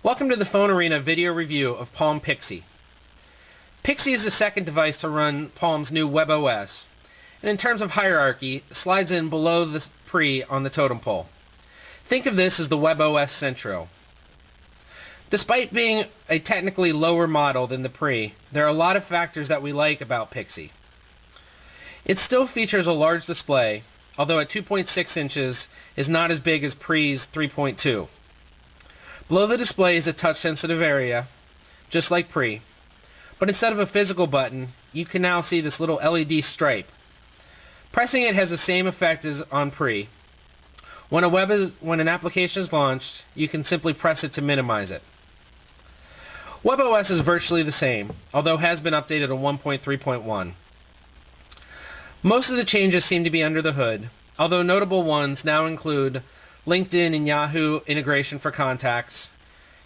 Welcome to the Phone Arena video review of Palm Pixi. Pixi is the second device to run Palm's new WebOS, and in terms of hierarchy, slides in below the Pre on the totem pole. Think of this as the WebOS Centro. Despite being a technically lower model than the Pre, there are a lot of factors that we like about Pixi. It still features a large display, although at 2.6 inches is not as big as Pre's 3.2. Below the display is a touch-sensitive area, just like Pre, but instead of a physical button, you can now see this little LED stripe. Pressing it has the same effect as on Pre. When an application is launched, you can simply press it to minimize it. WebOS is virtually the same, although has been updated to 1.3.1. Most of the changes seem to be under the hood, although notable ones now include LinkedIn and Yahoo integration for contacts,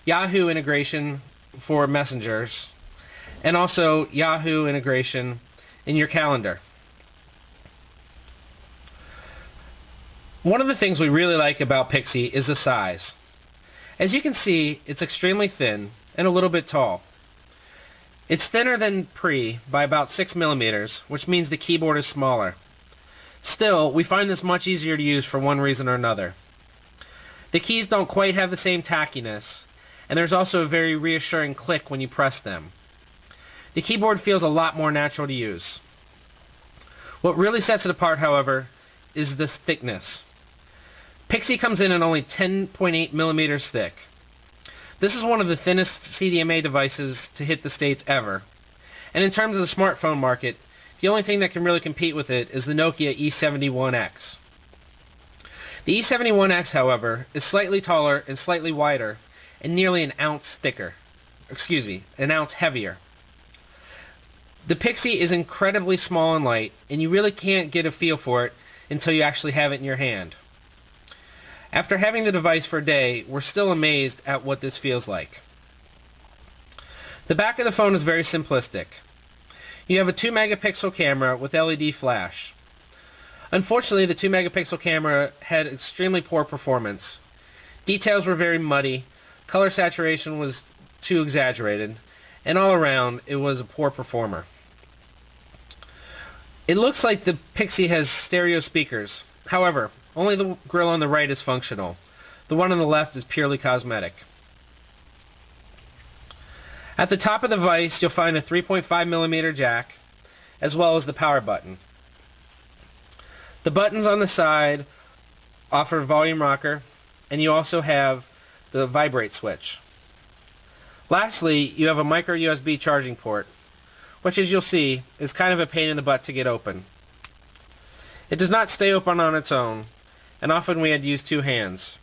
Yahoo integration for messengers, and also Yahoo integration in your calendar. One of the things we really like about Pixi is the size. As you can see, it's extremely thin and a little bit tall. It's thinner than Pre by about 6 millimeters, which means the keyboard is smaller. Still, we find this much easier to use for one reason or another. The keys don't quite have the same tackiness, and there's also a very reassuring click when you press them. The keyboard feels a lot more natural to use. What really sets it apart, however, is the thickness. Pixi comes in at only 10.8 millimeters thick. This is one of the thinnest CDMA devices to hit the States ever. And in terms of the smartphone market, the only thing that can really compete with it is the Nokia E71X. The E71X, however, is slightly taller and slightly wider, and nearly an ounce heavier. The Pixi is incredibly small and light, and you really can't get a feel for it until you actually have it in your hand. After having the device for a day, we're still amazed at what this feels like. The back of the phone is very simplistic. You have a 2-megapixel camera with LED flash. Unfortunately, the 2-megapixel camera had extremely poor performance. Details were very muddy, color saturation was too exaggerated, and all around, it was a poor performer. It looks like the Pixi has stereo speakers. However, only the grill on the right is functional. The one on the left is purely cosmetic. At the top of the device, you'll find a 3.5 millimeter jack, as well as the power button. The buttons on the side offer a volume rocker, and you also have the vibrate switch. Lastly, you have a micro USB charging port, which, as you'll see, is kind of a pain in the butt to get open. It does not stay open on its own, and often we had to use two hands.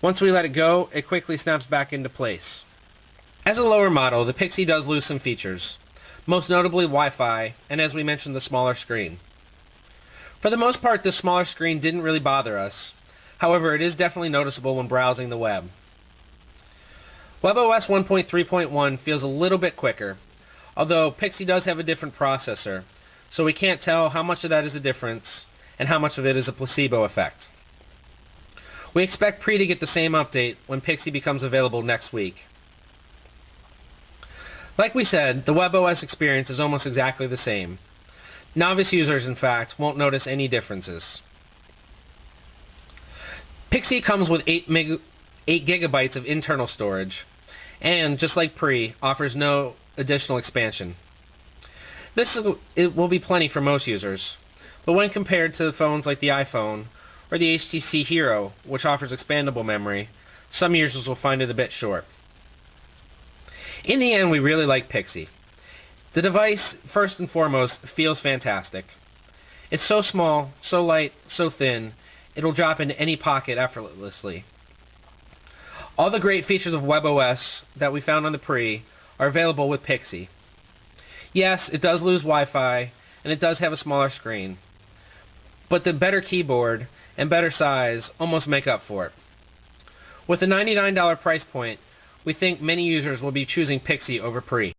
Once we let it go, it quickly snaps back into place. As a lower model, the Pixi does lose some features, most notably Wi-Fi, and as we mentioned, the smaller screen. For the most part, this smaller screen didn't really bother us. However, it is definitely noticeable when browsing the web. WebOS 1.3.1 feels a little bit quicker, although Pixi does have a different processor, so we can't tell how much of that is the difference and how much of it is a placebo effect. We expect Pre to get the same update when Pixi becomes available next week. Like we said, the WebOS experience is almost exactly the same. Novice users, in fact, won't notice any differences. Pixi comes with 8 gigabytes of internal storage, and, just like Pre, offers no additional expansion. It will be plenty for most users, but when compared to phones like the iPhone or the HTC Hero, which offers expandable memory, some users will find it a bit short. In the end, we really like Pixi. The device, first and foremost, feels fantastic. It's so small, so light, so thin, it'll drop into any pocket effortlessly. All the great features of WebOS that we found on the Pre are available with Pixi. Yes, it does lose Wi-Fi, and it does have a smaller screen, but the better keyboard and better size almost make up for it. With a $99 price point, we think many users will be choosing Pixi over Pre.